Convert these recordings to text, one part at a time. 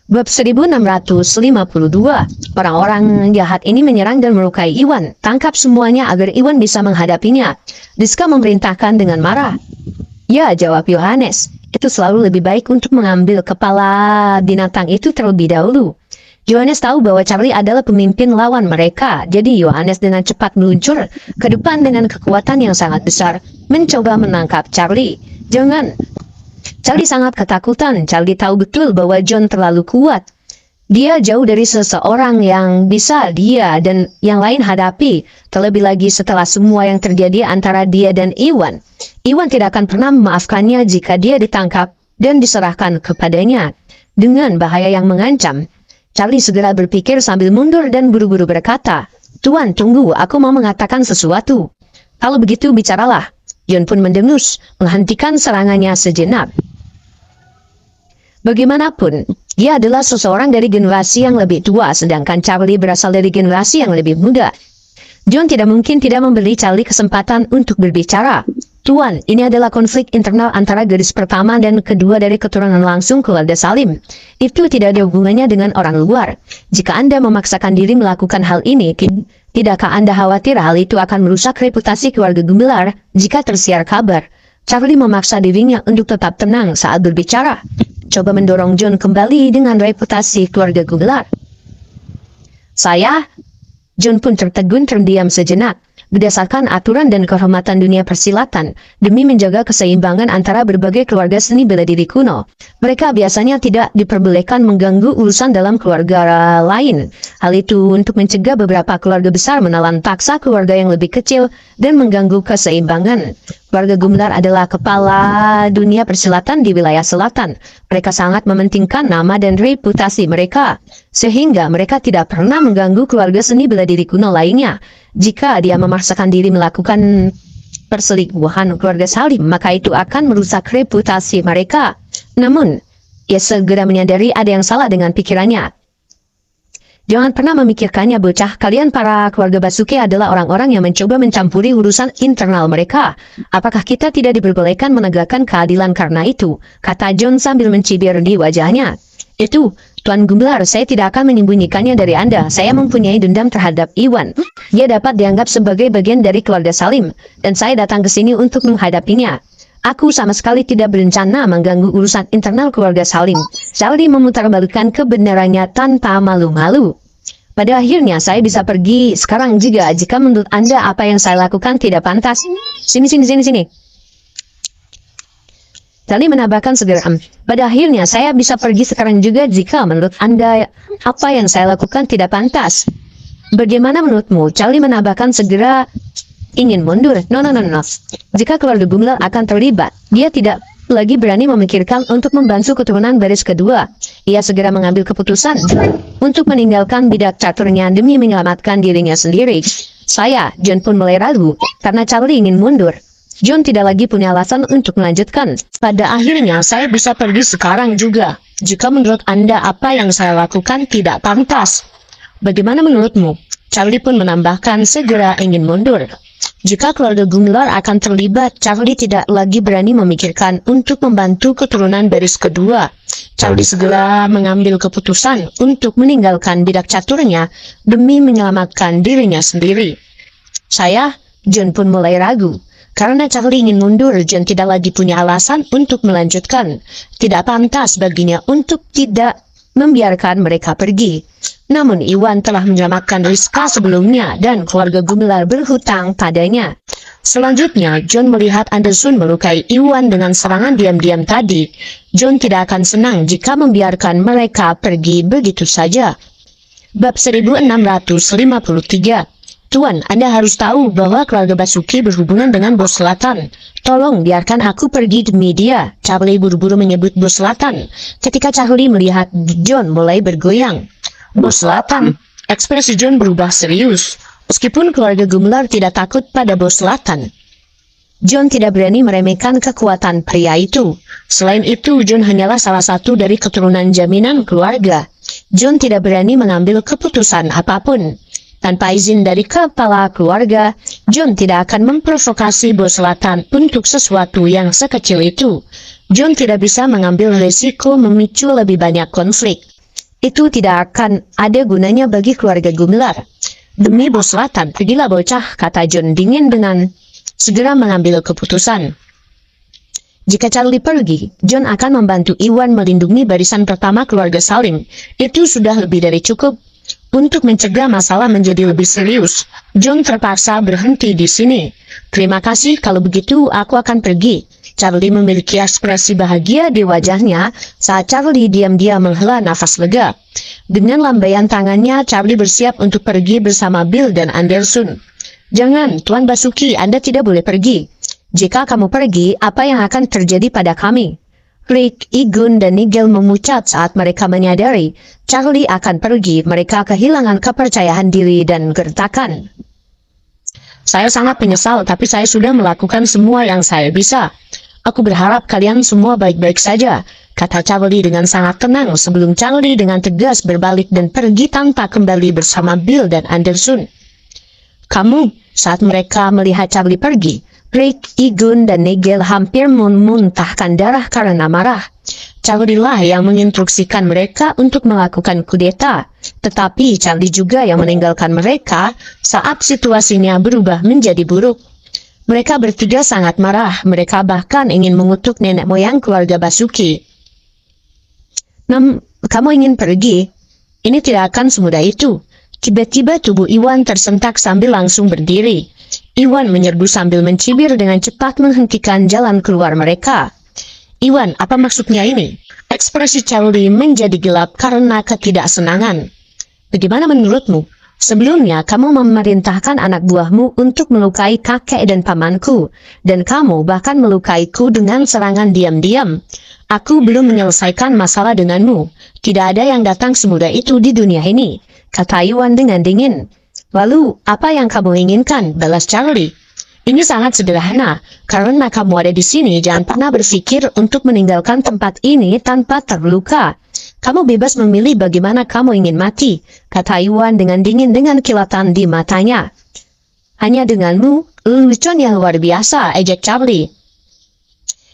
Bab 1652, orang-orang jahat ini menyerang dan melukai Iwan. Tangkap semuanya agar Iwan bisa menghadapinya. Rizka memerintahkan dengan marah. Ya, jawab Yohanes. Itu selalu lebih baik untuk mengambil kepala binatang itu terlebih dahulu. Yohanes tahu bahwa Charlie adalah pemimpin lawan mereka. Jadi Yohanes dengan cepat meluncur ke depan dengan kekuatan yang sangat besar, mencoba menangkap Charlie. Jangan! Charlie sangat ketakutan. Charlie tahu betul bahwa John terlalu kuat. Dia jauh dari seseorang yang bisa dia dan yang lain hadapi. Terlebih lagi setelah semua yang terjadi antara dia dan Iwan. Iwan tidak akan pernah memaafkannya jika dia ditangkap dan diserahkan kepadanya dengan bahaya yang mengancam. Charlie segera berpikir sambil mundur dan buru-buru berkata, "Tuan, tunggu, aku mau mengatakan sesuatu." "Kalau begitu bicaralah." John pun mendengus, menghentikan serangannya sejenak. Bagaimanapun, dia adalah seseorang dari generasi yang lebih tua, sedangkan Charlie berasal dari generasi yang lebih muda. John tidak mungkin tidak memberi Charlie kesempatan untuk berbicara. "Tuan, ini adalah konflik internal antara gadis pertama dan kedua dari keturunan langsung keluarga Salim. Itu tidak ada hubungannya dengan orang luar. Jika Anda memaksakan diri melakukan hal ini, tidakkah Anda khawatir hal itu akan merusak reputasi keluarga Gumelar jika tersiar kabar?" Charlie memaksa dirinya untuk tetap tenang saat berbicara. Coba mendorong John kembali dengan reputasi keluarga Gumelar. John pun terdiam sejenak. Berdasarkan aturan dan kehormatan dunia persilatan, demi menjaga keseimbangan antara berbagai keluarga seni bela diri kuno, mereka biasanya tidak diperbolehkan mengganggu urusan dalam keluarga lain. Hal itu untuk mencegah beberapa keluarga besar menelan paksa keluarga yang lebih kecil dan mengganggu keseimbangan. Keluarga Gumelar adalah kepala dunia persilatan di wilayah selatan. Mereka sangat mementingkan nama dan reputasi mereka, sehingga mereka tidak pernah mengganggu keluarga seni bela diri kuno lainnya. Jika dia memaksakan diri melakukan perselingkuhan keluarga Salim, maka itu akan merusak reputasi mereka. Namun, ia segera menyadari ada yang salah dengan pikirannya. Jangan pernah memikirkannya, bocah. Kalian para keluarga Basuke adalah orang-orang yang mencoba mencampuri urusan internal mereka. Apakah kita tidak diperbolehkan menegakkan keadilan karena itu? Kata John sambil mencibir di wajahnya. "Itu, Tuan Gumelar, saya tidak akan menyembunyikannya dari Anda. Saya mempunyai dendam terhadap Iwan. Dia dapat dianggap sebagai bagian dari keluarga Salim, dan saya datang ke sini untuk menghadapinya. Aku sama sekali tidak berencana mengganggu urusan internal keluarga Salim." Charlie memutarbalikkan kebenarannya tanpa malu-malu. "Pada akhirnya saya bisa pergi sekarang juga jika menurut Anda apa yang saya lakukan tidak pantas." Sini. Charlie menambahkan segera, "Pada akhirnya saya bisa pergi sekarang juga jika menurut Anda apa yang saya lakukan tidak pantas." "Bagaimana menurutmu?" Charlie menambahkan segera ingin mundur. No. Jika keluarga Gumelar akan terlibat, dia tidak lagi berani memikirkan untuk membantu keturunan baris kedua. Ia segera mengambil keputusan untuk meninggalkan bidak caturnya demi menyelamatkan dirinya sendiri. John pun mulai ragu karena Charlie ingin mundur. John tidak lagi punya alasan untuk melanjutkan. "Pada akhirnya saya bisa pergi sekarang juga jika menurut Anda apa yang saya lakukan tidak pantas. Bagaimana menurutmu?" Charlie pun menambahkan segera ingin mundur. Jika keluarga Gumelar akan terlibat, Charlie tidak lagi berani memikirkan untuk membantu keturunan baris kedua. Charlie segera mengambil keputusan untuk meninggalkan bidak caturnya demi menyelamatkan dirinya sendiri. John pun mulai ragu. Karena Charlie ingin mundur, John tidak lagi punya alasan untuk melanjutkan. Tidak pantas baginya untuk tidak membiarkan mereka pergi. Namun Iwan telah menyelamatkan Rizka sebelumnya dan keluarga Gumelar berhutang padanya. Selanjutnya, John melihat Anderson melukai Iwan dengan serangan diam-diam tadi. John tidak akan senang jika membiarkan mereka pergi begitu saja. Bab 1653. "Tuan, Anda harus tahu bahwa keluarga Basuke berhubungan dengan Bos Selatan. Tolong biarkan aku pergi demi dia." Charlie buru-buru menyebut Bos Selatan. Ketika Charlie melihat John mulai bergoyang. "Bos Selatan?" Ekspresi John berubah serius. Meskipun keluarga Gumelar tidak takut pada Bos Selatan, John tidak berani meremehkan kekuatan pria itu. Selain itu, John hanyalah salah satu dari keturunan jaminan keluarga. John tidak berani mengambil keputusan apapun tanpa izin dari kepala keluarga. John tidak akan memprovokasi Bos Selatan untuk sesuatu yang sekecil itu. John tidak bisa mengambil risiko memicu lebih banyak konflik. Itu tidak akan ada gunanya bagi keluarga Gumelar. Demi Bos Selatan, pergilah bocah, kata John dingin dengan segera mengambil keputusan. Jika Charlie pergi, John akan membantu Iwan melindungi barisan pertama keluarga Salim. Itu sudah lebih dari cukup. Untuk mencegah masalah menjadi lebih serius, John terpaksa berhenti di sini. Terima kasih, kalau begitu aku akan pergi. Charlie memiliki ekspresi bahagia di wajahnya saat Charlie diam-diam menghela nafas lega. Dengan lambaian tangannya, Charlie bersiap untuk pergi bersama Bill dan Anderson. Jangan, Tuan Basuki, Anda tidak boleh pergi. Jika kamu pergi, apa yang akan terjadi pada kami? Rick, Igun, dan Nigel memucat saat mereka menyadari Charlie akan pergi. Mereka kehilangan kepercayaan diri dan gertakan. Saya sangat menyesal, tapi saya sudah melakukan semua yang saya bisa. Aku berharap kalian semua baik-baik saja, kata Charlie dengan sangat tenang sebelum Charlie dengan tegas berbalik dan pergi tanpa kembali bersama Bill dan Anderson. Kamu, saat mereka melihat Charlie pergi, Rick, Igun, dan Nigel hampir memuntahkan darah karena marah. Charlie lah yang menginstruksikan mereka untuk melakukan kudeta, tetapi Charlie juga yang meninggalkan mereka saat situasinya berubah menjadi buruk. Mereka bertiga sangat marah, mereka bahkan ingin mengutuk nenek moyang keluarga Basuki. Kamu ingin pergi? Ini tidak akan semudah itu. Tiba-tiba tubuh Iwan tersentak sambil langsung berdiri. Iwan menyerbu sambil mencibir dengan cepat menghentikan jalan keluar mereka. Iwan, apa maksudnya ini? Ekspresi Charlie menjadi gelap karena ketidaksenangan. Bagaimana menurutmu? Sebelumnya kamu memerintahkan anak buahmu untuk melukai kakek dan pamanku, dan kamu bahkan melukaiku dengan serangan diam-diam. Aku belum menyelesaikan masalah denganmu. Tidak ada yang datang semudah itu di dunia ini, kata Iwan dengan dingin. Lalu, apa yang kamu inginkan? Balas Charlie. Ini sangat sederhana, karena kamu ada di sini, jangan pernah berpikir untuk meninggalkan tempat ini tanpa terluka. Kamu bebas memilih bagaimana kamu ingin mati, kata Iwan dengan dingin dengan kilatan di matanya. Hanya denganmu, lelucon yang luar biasa, ejek Charlie.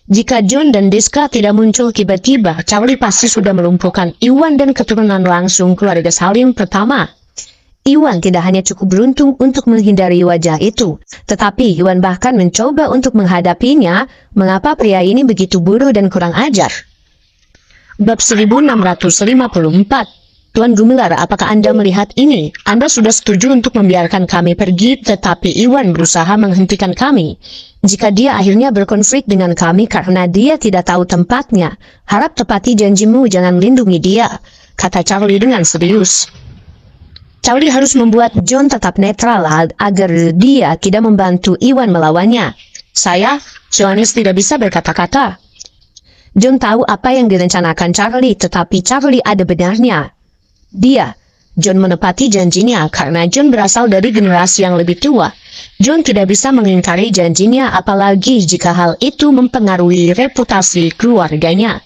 Jika John dan Diska tidak muncul tiba-tiba, Charlie pasti sudah melumpuhkan Iwan dan keturunan langsung keluarga Salim pertama. Iwan tidak hanya cukup beruntung untuk menghindari wajah itu, tetapi Iwan bahkan mencoba untuk menghadapinya. Mengapa pria ini begitu bodoh dan kurang ajar? Bab 1654. Tuan Gumelar, apakah Anda melihat ini? Anda sudah setuju untuk membiarkan kami pergi, tetapi Iwan berusaha menghentikan kami. Jika dia akhirnya berkonflik dengan kami karena dia tidak tahu tempatnya, harap tepati janjimu, jangan lindungi dia, kata Charlie dengan serius. Charlie harus membuat John tetap netral agar dia tidak membantu Iwan melawannya. Johannes tidak bisa berkata-kata. John tahu apa yang direncanakan Charlie, tetapi Charlie ada benarnya. John menepati janjinya karena John berasal dari generasi yang lebih tua. John tidak bisa mengingkari janjinya, apalagi jika hal itu mempengaruhi reputasi keluarganya.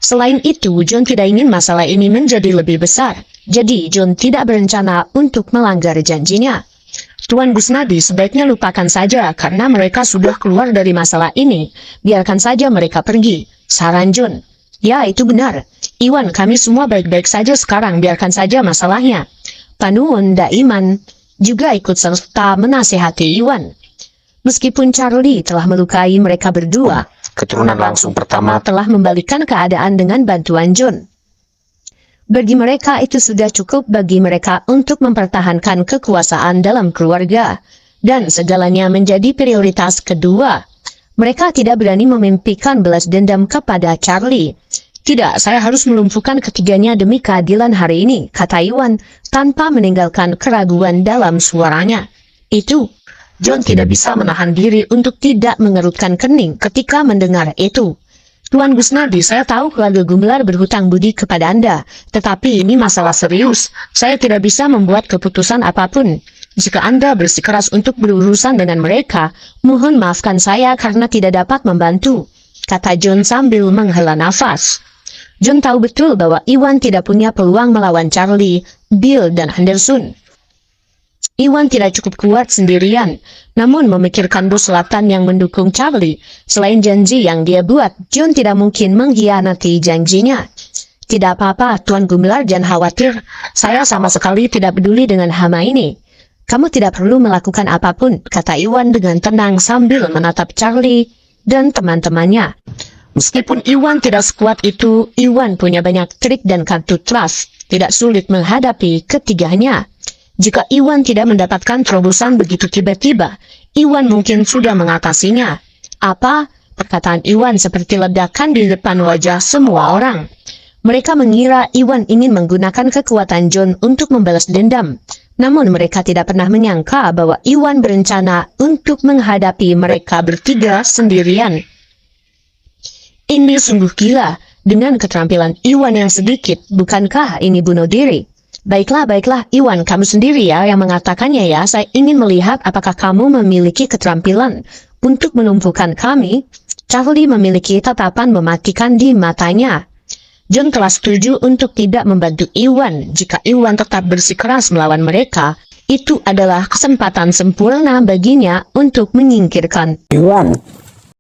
Selain itu, John tidak ingin masalah ini menjadi lebih besar. Jadi, John tidak berencana untuk melanggar janjinya. Tuan Busnadi, sebaiknya lupakan saja karena mereka sudah keluar dari masalah ini. Biarkan saja mereka pergi, saran John. Ya, itu benar. Iwan, kami semua baik-baik saja sekarang, biarkan saja masalahnya. Panuun Daiman juga ikut serta menasihati Iwan. Meskipun Charlie telah melukai mereka berdua, keturunan langsung pertama telah membalikkan keadaan dengan bantuan John. Bagi mereka itu sudah cukup bagi mereka untuk mempertahankan kekuasaan dalam keluarga, dan segalanya menjadi prioritas kedua. Mereka tidak berani memimpikan balas dendam kepada Charlie. Tidak, saya harus melumpuhkan ketiganya demi keadilan hari ini, kata Iwan tanpa meninggalkan keraguan dalam suaranya. John tidak bisa menahan diri untuk tidak mengerutkan kening ketika mendengar itu. Tuan Busnadi, saya tahu keluarga Gumelar berhutang budi kepada Anda, tetapi ini masalah serius. Saya tidak bisa membuat keputusan apapun. Jika Anda bersikeras untuk berurusan dengan mereka, mohon maafkan saya karena tidak dapat membantu, kata John sambil menghela nafas. John tahu betul bahwa Iwan tidak punya peluang melawan Charlie, Bill, dan Anderson. Iwan tidak cukup kuat sendirian, namun memikirkan Bos Selatan yang mendukung Charlie. Selain janji yang dia buat, John tidak mungkin mengkhianati janjinya. Tidak apa-apa, Tuan Gumelar, jangan khawatir. Saya sama sekali tidak peduli dengan hama ini. Kamu tidak perlu melakukan apapun, kata Iwan dengan tenang sambil menatap Charlie dan teman-temannya. Meskipun Iwan tidak sekuat itu, Iwan punya banyak trik dan kartu trust. Tidak sulit menghadapi ketiganya. Jika Iwan tidak mendapatkan terobosan begitu tiba-tiba, Iwan mungkin sudah mengatasinya. Apa? Perkataan Iwan seperti ledakan di depan wajah semua orang. Mereka mengira Iwan ingin menggunakan kekuatan John untuk membalas dendam. Namun mereka tidak pernah menyangka bahwa Iwan berencana untuk menghadapi mereka bertiga sendirian. Ini sungguh gila. Dengan keterampilan Iwan yang sedikit, bukankah ini bunuh diri? Baiklah, Iwan, kamu sendiri ya yang mengatakannya ya. Saya ingin melihat apakah kamu memiliki keterampilan untuk melumpuhkan kami. Charlie memiliki tatapan mematikan di matanya. John telah setuju untuk tidak membantu Iwan. Jika Iwan tetap bersikeras melawan mereka, itu adalah kesempatan sempurna baginya untuk menyingkirkan Iwan,